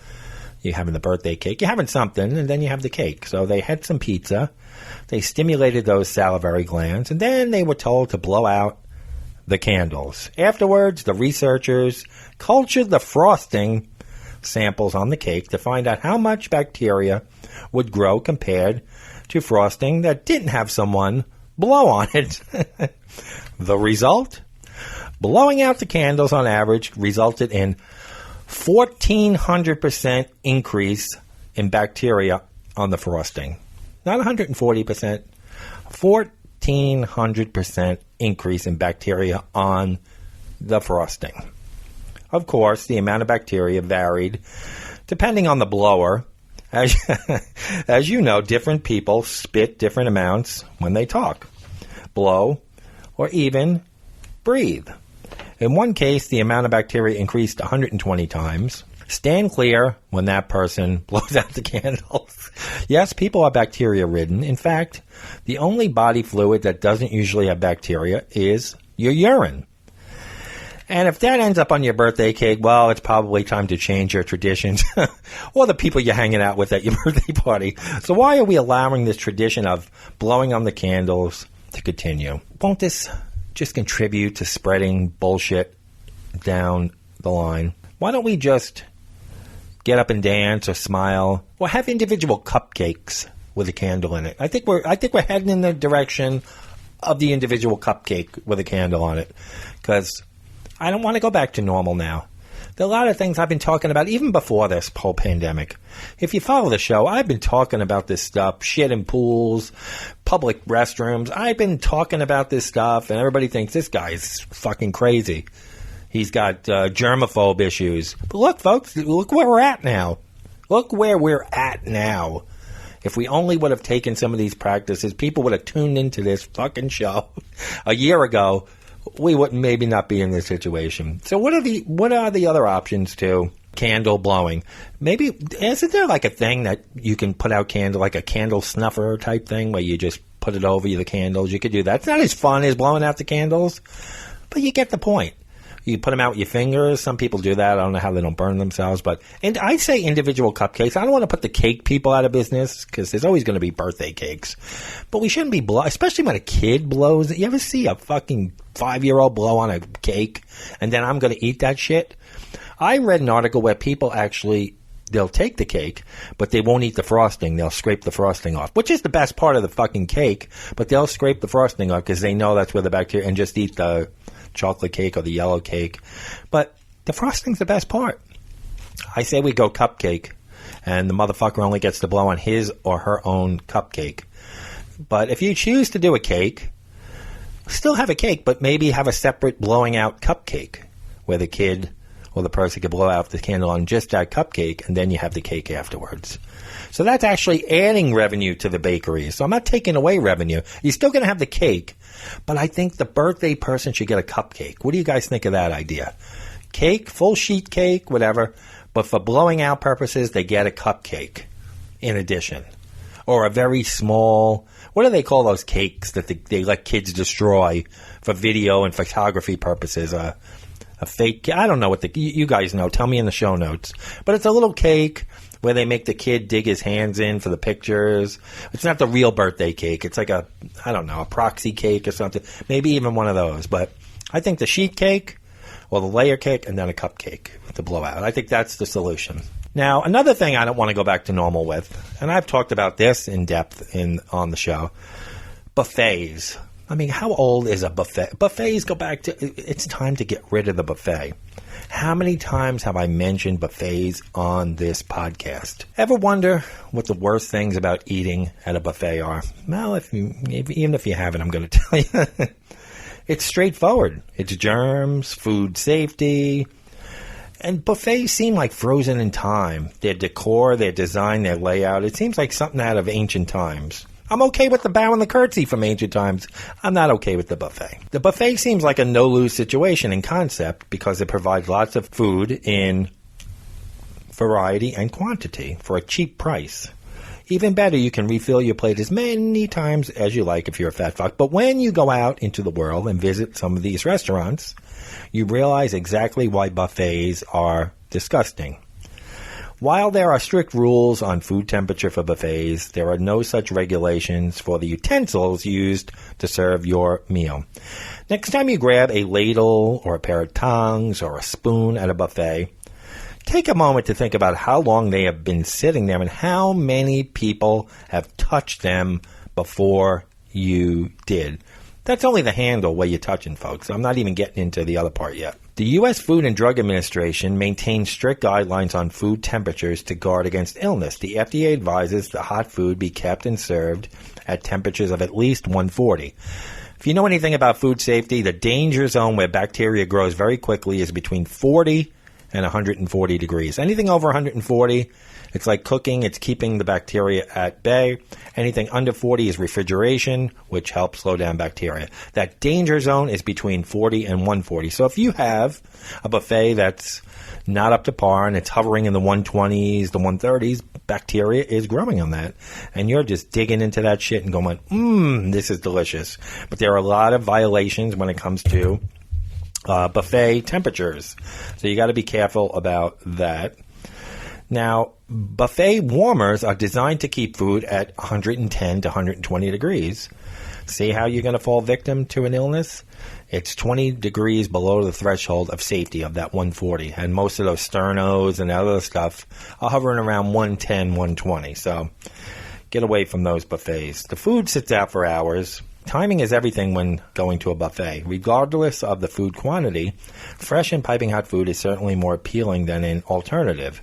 you're having the birthday cake. You're having something, and then you have the cake. So they had some pizza. They stimulated those salivary glands, and then they were told to blow out the candles. Afterwards, the researchers cultured the frosting samples on the cake to find out how much bacteria would grow compared to frosting that didn't have someone blow on it. The result? Blowing out the candles on average resulted in 1,400% increase in bacteria on the frosting. Not 140%. 1,400% increase in bacteria on the frosting. Of course, the amount of bacteria varied depending on the blower. As you know, different people spit different amounts when they talk, blow, or even breathe. In one case, the amount of bacteria increased 120 times. Stand clear when that person blows out the candles. Yes, people are bacteria-ridden. In fact, the only body fluid that doesn't usually have bacteria is your urine. And if that ends up on your birthday cake, well, it's probably time to change your traditions or the people you're hanging out with at your birthday party. So why are we allowing this tradition of blowing on the candles to continue? Won't this just contribute to spreading bullshit down the line? Why don't we just get up and dance or smile or have individual cupcakes with a candle in it? I think we're heading in the direction of the individual cupcake with a candle on it, because I don't want to go back to normal now. There are a lot of things I've been talking about even before this whole pandemic. If you follow the show, I've been talking about this stuff, shit in pools, public restrooms. I've been talking about this stuff, and everybody thinks this guy is fucking crazy. He's got germaphobe issues. But look, folks, look where we're at now. Look where we're at now. If we only would have taken some of these practices, people would have tuned into this fucking show a year ago. We would maybe not be in this situation. So what are the other options to candle blowing? Maybe, isn't there like a thing that you can put out candle, like a candle snuffer type thing where you just put it over the candles? You could do that. It's not as fun as blowing out the candles, but you get the point. You put them out with your fingers. Some people do that. I don't know how they don't burn themselves. And I say individual cupcakes. I don't want to put the cake people out of business because there's always going to be birthday cakes. But we shouldn't be especially when a kid blows. You ever see a fucking 5-year-old blow on a cake and then I'm going to eat that shit? I read an article where people actually, they'll take the cake, but they won't eat the frosting. They'll scrape the frosting off, which is the best part of the fucking cake. But they'll scrape the frosting off because they know that's where the bacteria, and just eat the chocolate cake or the yellow cake. But the frosting's the best part. I say we go cupcake, and the motherfucker only gets to blow on his or her own cupcake. But if you choose to do a cake, still have a cake, but maybe have a separate blowing out cupcake where the kid or the person could blow out the candle on just that cupcake, and then you have the cake afterwards. So that's actually adding revenue to the bakery. So I'm not taking away revenue. You're still going to have the cake, but I think the birthday person should get a cupcake. What do you guys think of that idea? Cake, full sheet cake, whatever, but for blowing out purposes, they get a cupcake in addition. Or a very small, what do they call those cakes that they let kids destroy for video and photography purposes? A fake, I don't know what you guys know. Tell me in the show notes. But it's a little cake where they make the kid dig his hands in for the pictures. It's not the real birthday cake. It's like a proxy cake or something. Maybe even one of those. But I think the sheet cake or the layer cake and then a cupcake to blow out. I think that's the solution. Now, another thing I don't want to go back to normal with, and I've talked about this in depth on the show, buffets. I mean, how old is a buffet? Buffets go back to, it's time to get rid of the buffet. How many times have I mentioned buffets on this podcast? Ever wonder what the worst things about eating at a buffet are? Well, even if you haven't, I'm going to tell you. It's straightforward. It's germs, food safety, and buffets seem like frozen in time. Their decor, their design, their layout, it seems like something out of ancient times. I'm okay with the bow and the curtsy from ancient times. I'm not okay with the buffet. The buffet seems like a no-lose situation in concept because it provides lots of food in variety and quantity for a cheap price. Even better, you can refill your plate as many times as you like if you're a fat fuck. But when you go out into the world and visit some of these restaurants, you realize exactly why buffets are disgusting. While there are strict rules on food temperature for buffets, there are no such regulations for the utensils used to serve your meal. Next time you grab a ladle or a pair of tongs or a spoon at a buffet, take a moment to think about how long they have been sitting there and how many people have touched them before you did. That's only the handle where you're touching, folks. I'm not even getting into the other part yet. The U.S. Food and Drug Administration maintains strict guidelines on food temperatures to guard against illness. The FDA advises the hot food be kept and served at temperatures of at least 140. If you know anything about food safety, the danger zone where bacteria grows very quickly is between 40 and 140 degrees. Anything over 140, it's like cooking. It's keeping the bacteria at bay. Anything under 40 is refrigeration, which helps slow down bacteria. That danger zone is between 40 and 140. So if you have a buffet that's not up to par and it's hovering in the 120s, the 130s, bacteria is growing on that. And you're just digging into that shit and going, this is delicious. But there are a lot of violations when it comes to buffet temperatures. So you got to be careful about that. Now, buffet warmers are designed to keep food at 110 to 120 degrees. See how you're going to fall victim to an illness? It's 20 degrees below the threshold of safety of that 140. And most of those sternos and other stuff are hovering around 110, 120. So get away from those buffets. The food sits out for hours. Timing is everything when going to a buffet. Regardless of the food quantity, fresh and piping hot food is certainly more appealing than an alternative.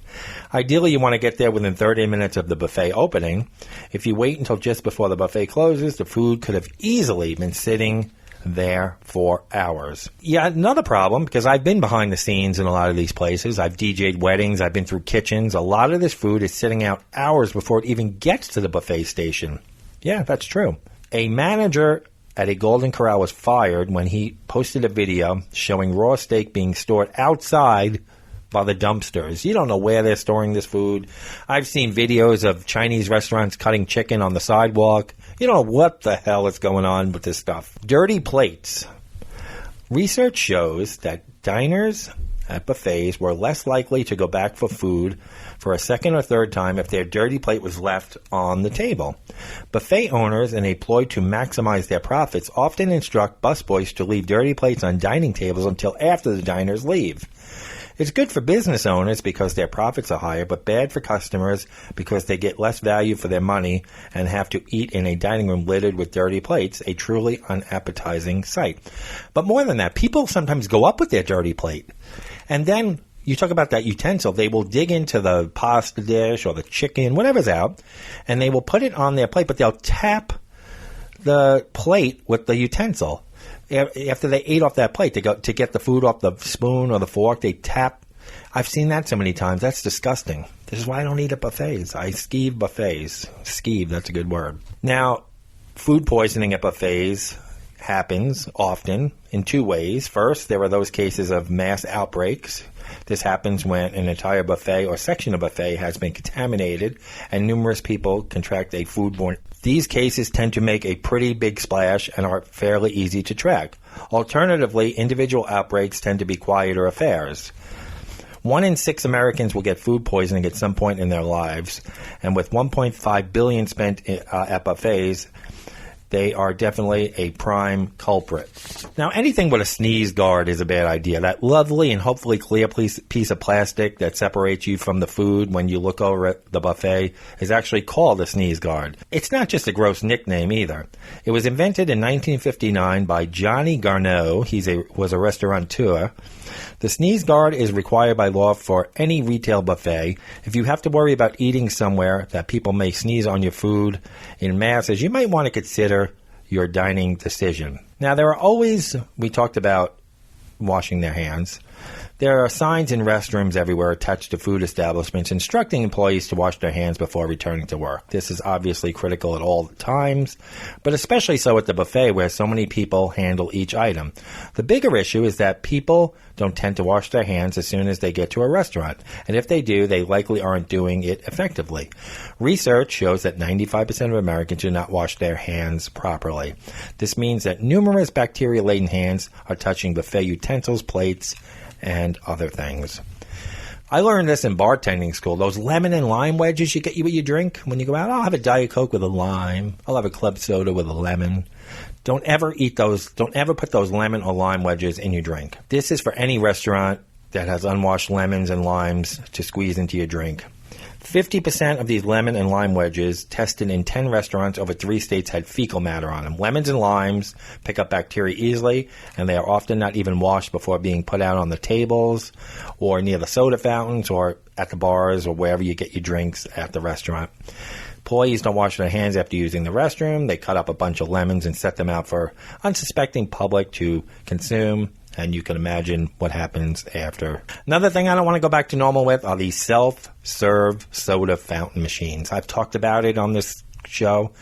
Ideally, you want to get there within 30 minutes of the buffet opening. If you wait until just before the buffet closes, the food could have easily been sitting there for hours. Yeah, another problem, because I've been behind the scenes in a lot of these places. I've DJ'd weddings. I've been through kitchens. A lot of this food is sitting out hours before it even gets to the buffet station. Yeah, that's true. A manager at a Golden Corral was fired when he posted a video showing raw steak being stored outside by the dumpsters. You don't know where they're storing this food. I've seen videos of Chinese restaurants cutting chicken on the sidewalk. You don't know what the hell is going on with this stuff. Dirty plates. Research shows that diners at buffets were less likely to go back for food for a second or third time if their dirty plate was left on the table. Buffet owners and a ploy to maximize their profits often instruct busboys to leave dirty plates on dining tables until after the diners leave. It's good for business owners because their profits are higher, but bad for customers because they get less value for their money and have to eat in a dining room littered with dirty plates, a truly unappetizing sight. But more than that, people sometimes go up with their dirty plate. And then you talk about that utensil, they will dig into the pasta dish or the chicken, whatever's out, and they will put it on their plate, but they'll tap the plate with the utensil. After they ate off that plate, they go to get the food off the spoon or the fork, they tap. I've seen that so many times. That's disgusting. This is why I don't eat at buffets. I skeeve buffets. Skeeve, that's a good word. Now, food poisoning at buffets happens often in two ways. First, there are those cases of mass outbreaks. This happens when an entire buffet or section of buffet has been contaminated and numerous people contract a foodborne. These cases tend to make a pretty big splash and are fairly easy to track. Alternatively, individual outbreaks tend to be quieter affairs. 1 in 6 Americans will get food poisoning at some point in their lives, and with $1.5 billion spent at buffets, they are definitely a prime culprit. Now, anything with a sneeze guard is a bad idea. That lovely and hopefully clear piece of plastic that separates you from the food when you look over at the buffet is actually called a sneeze guard. It's not just a gross nickname either. It was invented in 1959 by Johnny Garneau. He was a restaurateur. The sneeze guard is required by law for any retail buffet. If you have to worry about eating somewhere that people may sneeze on your food in masses, you might want to consider your dining decision. Now, there are always, we talked about washing their hands. There are signs in restrooms everywhere attached to food establishments instructing employees to wash their hands before returning to work. This is obviously critical at all times, but especially so at the buffet where so many people handle each item. The bigger issue is that people don't tend to wash their hands as soon as they get to a restaurant, and if they do, they likely aren't doing it effectively. Research shows that 95% of Americans do not wash their hands properly. This means that numerous bacteria-laden hands are touching buffet utensils, plates, and other things. I learned this in bartending school. Those lemon and lime wedges you get with your drink when you go out. I'll have a Diet Coke with a lime. I'll have a club soda with a lemon. Don't ever eat those. Don't ever put those lemon or lime wedges in your drink. This is for any restaurant that has unwashed lemons and limes to squeeze into your drink. 50% of these lemon and lime wedges tested in 10 restaurants over 3 states had fecal matter on them. Lemons and limes pick up bacteria easily, and they are often not even washed before being put out on the tables or near the soda fountains or at the bars or wherever you get your drinks at the restaurant. Employees don't wash their hands after using the restroom. They cut up a bunch of lemons and set them out for unsuspecting public to consume. And you can imagine what happens after. Another thing I don't want to go back to normal with are these self-serve soda fountain machines. I've talked about it on this show.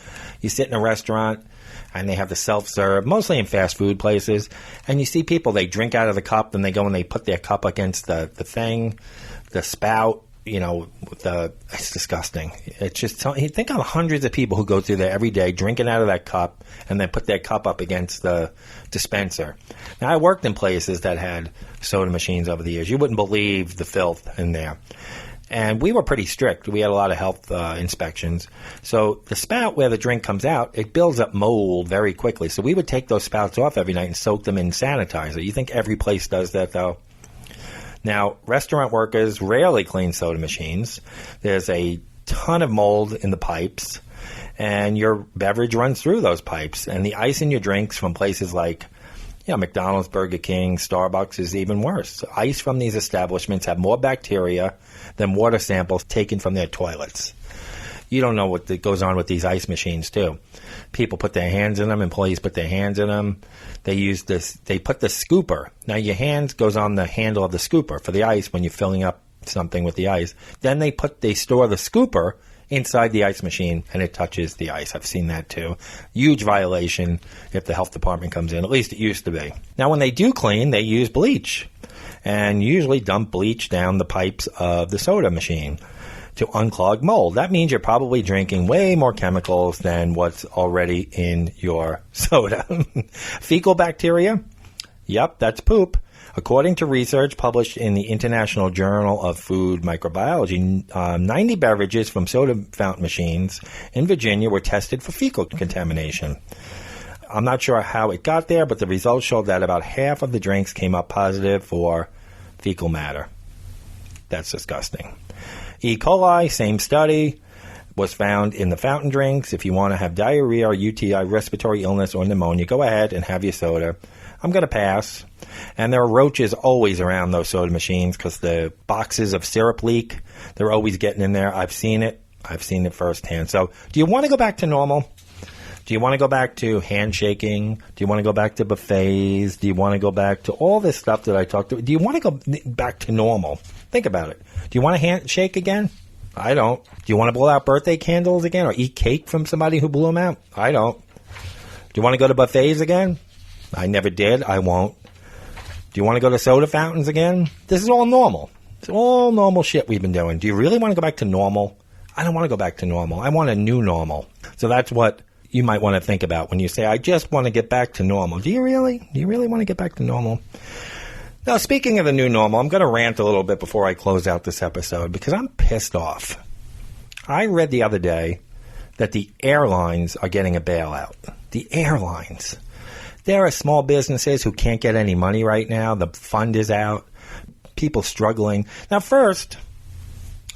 You sit in a restaurant and they have the self-serve, mostly in fast food places, and you see people, they drink out of the cup, then they go and they put their cup against the thing, the spout. You know, it's disgusting. It's just, think of hundreds of people who go through there every day, drinking out of that cup, and then put their cup up against the dispenser. Now, I worked in places that had soda machines over the years. You wouldn't believe the filth in there. And we were pretty strict. We had a lot of health inspections. So the spout where the drink comes out, it builds up mold very quickly. So we would take those spouts off every night and soak them in sanitizer. You think every place does that, though? Now, restaurant workers rarely clean soda machines. There's a ton of mold in the pipes, and your beverage runs through those pipes. And the ice in your drinks from places like McDonald's, Burger King, Starbucks is even worse. Ice from these establishments have more bacteria than water samples taken from their toilets. You don't know what goes on with these ice machines, too. People put their hands in them. Employees put their hands in them. They put the scooper. Now, your hand goes on the handle of the scooper for the ice when you're filling up something with the ice. Then they store the scooper inside the ice machine, and it touches the ice. I've seen that, too. Huge violation if the health department comes in. At least it used to be. Now, when they do clean, they use bleach, and usually dump bleach down the pipes of the soda machine to unclog mold. That means you're probably drinking way more chemicals than what's already in your soda. Fecal bacteria? Yep, that's poop. According to research published in the International Journal of Food Microbiology, 90 beverages from soda fountain machines in Virginia were tested for fecal contamination. I'm not sure how it got there, but the results showed that about half of the drinks came up positive for fecal matter. That's disgusting. E. coli, same study, was found in the fountain drinks. If you want to have diarrhea or UTI, respiratory illness, or pneumonia, go ahead and have your soda. I'm going to pass. And there are roaches always around those soda machines because the boxes of syrup leak. They're always getting in there. I've seen it. I've seen it firsthand. So do you want to go back to normal? Do you want to go back to handshaking? Do you want to go back to buffets? Do you want to go back to all this stuff that I talked about? Do you want to go back to normal? Think about it. Do you want to handshake again? I don't. Do you want to blow out birthday candles again or eat cake from somebody who blew them out? I don't. Do you want to go to buffets again? I never did. I won't. Do you want to go to soda fountains again? This is all normal. It's all normal shit we've been doing. Do you really want to go back to normal? I don't want to go back to normal. I want a new normal. So that's what you might want to think about when you say, I just want to get back to normal. Do you really? Do you really want to get back to normal? Now, speaking of the new normal, I'm going to rant a little bit before I close out this episode because I'm pissed off. I read the other day that the airlines are getting a bailout. The airlines. There are small businesses who can't get any money right now. The fund is out. People struggling. Now, first,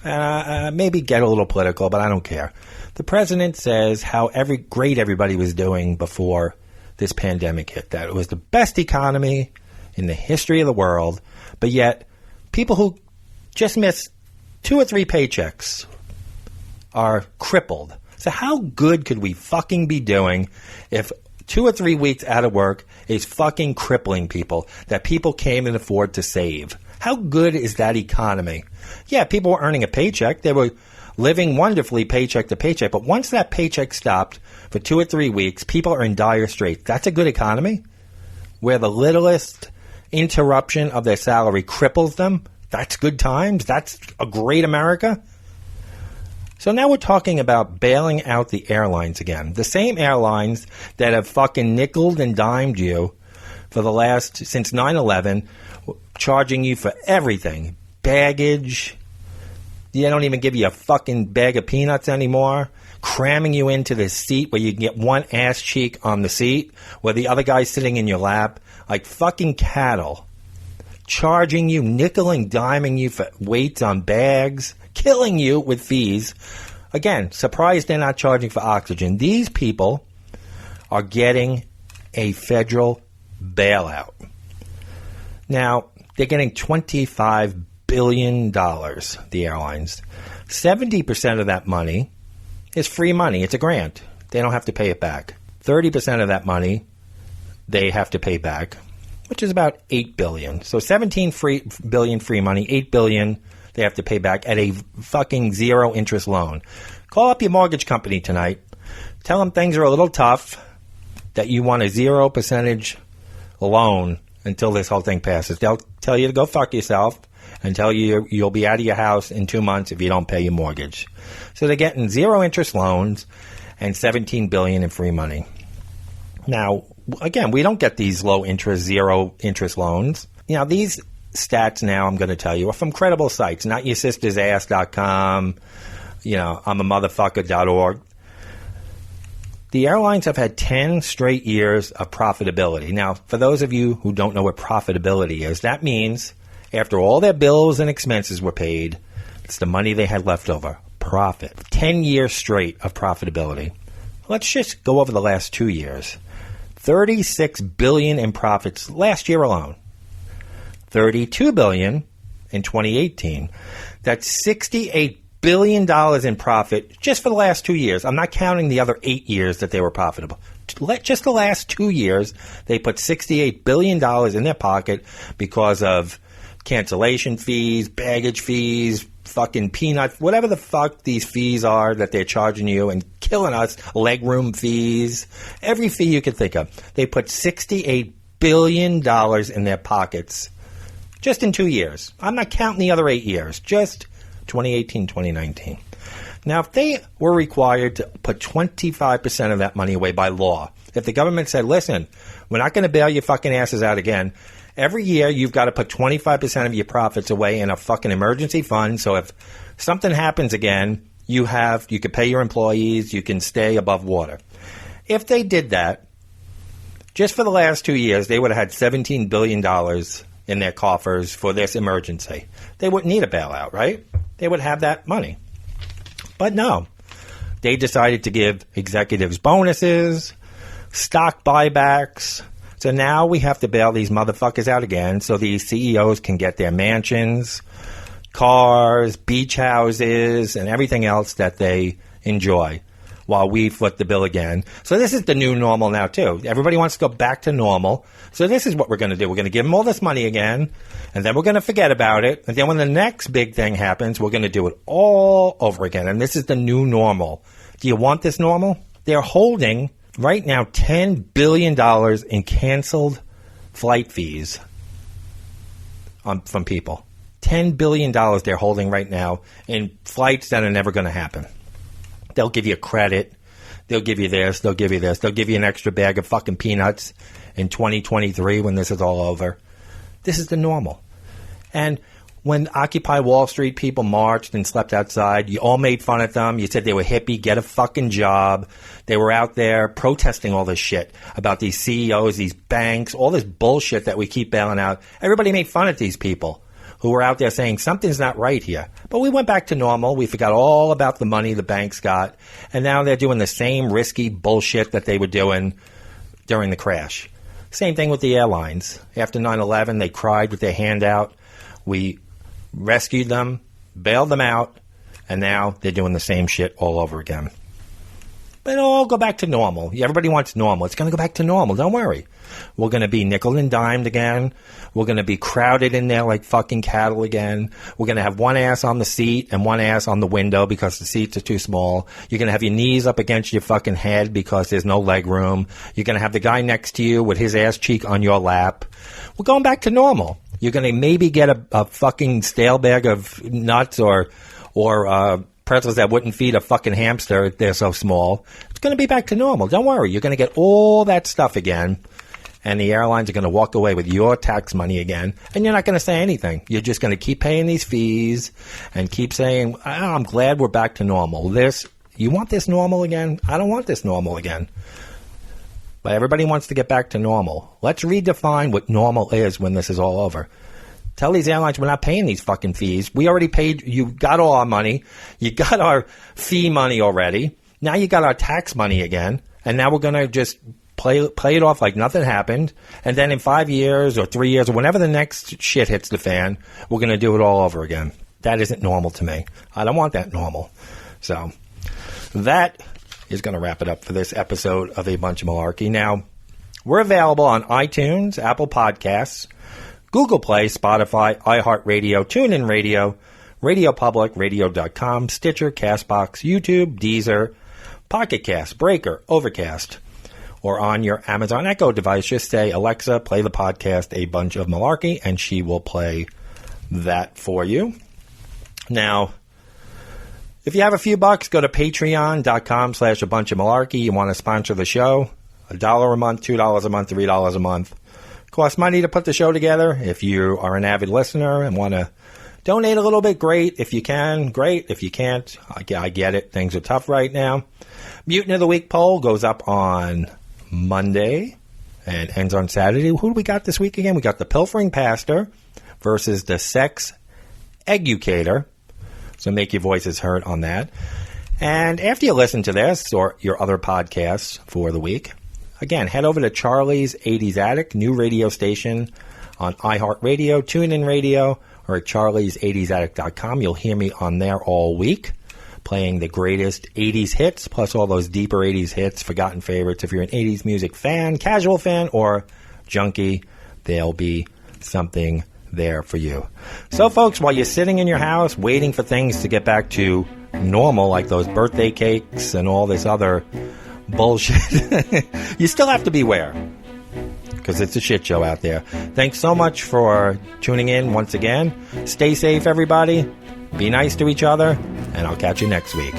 maybe get a little political, but I don't care. The president says how great everybody was doing before this pandemic hit, that it was the best economy in the history of the world, but yet people who just miss 2 or 3 paychecks are crippled. So how good could we fucking be doing if 2 or 3 weeks out of work is fucking crippling people that people can't even afford to save? How good is that economy? Yeah, people were earning a paycheck. They were living wonderfully paycheck to paycheck. But once that paycheck stopped for 2 or 3 weeks, people are in dire straits. That's a good economy? Where the littlest interruption of their salary cripples them? That's good times? That's a great America? So now we're talking about bailing out the airlines again. The same airlines that have fucking nickeled and dimed you for since 9/11, charging you for everything. Baggage. They don't even give you a fucking bag of peanuts anymore. Cramming you into this seat where you can get one ass cheek on the seat where the other guy's sitting in your lap like fucking cattle. Charging you, nickel and diming you for weights on bags. Killing you with fees. Again, surprised they're not charging for oxygen. These people are getting a federal bailout. Now, they're getting $25 billion, the airlines. 70% of that money is free money. It's a grant. They don't have to pay it back. 30% of that money they have to pay back, which is about $8 billion. So $17 billion free money, $8 billion they have to pay back at a fucking zero interest loan. Call up your mortgage company tonight. Tell them things are a little tough, that you want a 0% loan until this whole thing passes. They'll tell you to go fuck yourself and tell you you'll be out of your house in 2 months if you don't pay your mortgage. So they're getting zero interest loans and $17 billion in free money. Now, again, we don't get these low interest, zero interest loans. You know, these stats now I'm going to tell you are from credible sites, not yoursistersass.com, I'm a motherfucker.org. The airlines have had 10 straight years of profitability. Now, for those of you who don't know what profitability is, that means after all their bills and expenses were paid, it's the money they had left over. Profit. 10 years straight of profitability. Let's just go over the last 2 years. $36 billion in profits last year alone. $32 billion in 2018. That's $68 billion in profit just for the last 2 years. I'm not counting the other 8 years that they were profitable. Just the last 2 years, they put $68 billion in their pocket because of cancellation fees, baggage fees, fucking peanuts, whatever the fuck these fees are that they're charging you and killing us, legroom fees, every fee you can think of. They put $68 billion in their pockets just in 2 years. I'm not counting the other 8 years, just 2018, 2019. Now, if they were required to put 25% of that money away by law, if the government said, listen, we're not going to bail your fucking asses out again, every year you've got to put 25% of your profits away in a fucking emergency fund, so if something happens again, you can pay your employees, you can stay above water. If they did that, just for the last 2 years, they would have had $17 billion in their coffers for this emergency. They wouldn't need a bailout, right? They would have that money. But no, they decided to give executives bonuses, stock buybacks. So now we have to bail these motherfuckers out again so these CEOs can get their mansions, cars, beach houses, and everything else that they enjoy while we foot the bill again. So this is the new normal now, too. Everybody wants to go back to normal. So this is what we're going to do. We're going to give them all this money again, and then we're going to forget about it. And then when the next big thing happens, we're going to do it all over again. And this is the new normal. Do you want this normal? They're holding right now $10 billion in canceled flight fees from people. $10 billion they're holding right now in flights that are never going to happen. They'll give you credit. They'll give you this. They'll give you this. They'll give you an extra bag of fucking peanuts in 2023 when this is all over. This is the normal. And when Occupy Wall Street people marched and slept outside, you all made fun of them. You said they were hippie, get a fucking job. They were out there protesting all this shit about these CEOs, these banks, all this bullshit that we keep bailing out. Everybody made fun of these people who were out there saying something's not right here. But we went back to normal. We forgot all about the money the banks got. And now they're doing the same risky bullshit that they were doing during the crash. Same thing with the airlines. After 9/11, they cried with their hand out. We rescued them, bailed them out, and now they're doing the same shit all over again. But it'll all go back to normal. Everybody wants normal. It's going to go back to normal. Don't worry. We're going to be nickel and dimed again. We're going to be crowded in there like fucking cattle again. We're going to have one ass on the seat and one ass on the window because the seats are too small. You're going to have your knees up against your fucking head because there's no leg room. You're going to have the guy next to you with his ass cheek on your lap. We're going back to normal. You're going to maybe get a fucking stale bag of nuts or pretzels that wouldn't feed a fucking hamster. They're so small. It's going to be back to normal. Don't worry. You're going to get all that stuff again. And the airlines are going to walk away with your tax money again. And you're not going to say anything. You're just going to keep paying these fees and keep saying, oh, I'm glad we're back to normal. You want this normal again? I don't want this normal again. But everybody wants to get back to normal. Let's redefine what normal is when this is all over. Tell these airlines we're not paying these fucking fees. We already paid. You got all our money. You got our fee money already. Now you got our tax money again. And now we're going to just play it off like nothing happened. And then in 5 years or 3 years or whenever the next shit hits the fan, we're going to do it all over again. That isn't normal to me. I don't want that normal. So that is going to wrap it up for this episode of A Bunch of Malarkey. Now, we're available on iTunes, Apple Podcasts, Google Play, Spotify, iHeartRadio, TuneIn Radio, Radio Public, Radio.com, Stitcher, CastBox, YouTube, Deezer, Pocket Cast, Breaker, Overcast, or on your Amazon Echo device. Just say, Alexa, play the podcast A Bunch of Malarkey, and she will play that for you. Now, if you have a few bucks, go to patreon.com/A Bunch of Malarkey. You want to sponsor the show, $1 a month, $2 a month, $3 a month. Costs money to put the show together. If you are an avid listener and want to donate a little bit, great. If you can, great. If you can't, I get it. Things are tough right now. Mutant of the Week poll goes up on Monday and ends on Saturday. Who do we got this week again? We got the Pilfering Pastor versus the Sex Educator. So make your voices heard on that. And after you listen to this or your other podcasts for the week, again, head over to Charlie's 80s Attic, new radio station on iHeartRadio, TuneIn Radio, or at charlies80saddict.com. You'll hear me on there all week, playing the greatest 80s hits, plus all those deeper 80s hits, forgotten favorites. If you're an 80s music fan, casual fan, or junkie, there'll be something there for you. So, folks, while you're sitting in your house waiting for things to get back to normal, like those birthday cakes and all this other bullshit, you still have to beware, because it's a shit show out there. Thanks so much for tuning in once again. Stay safe, everybody. Be nice to each other, and I'll catch you next week.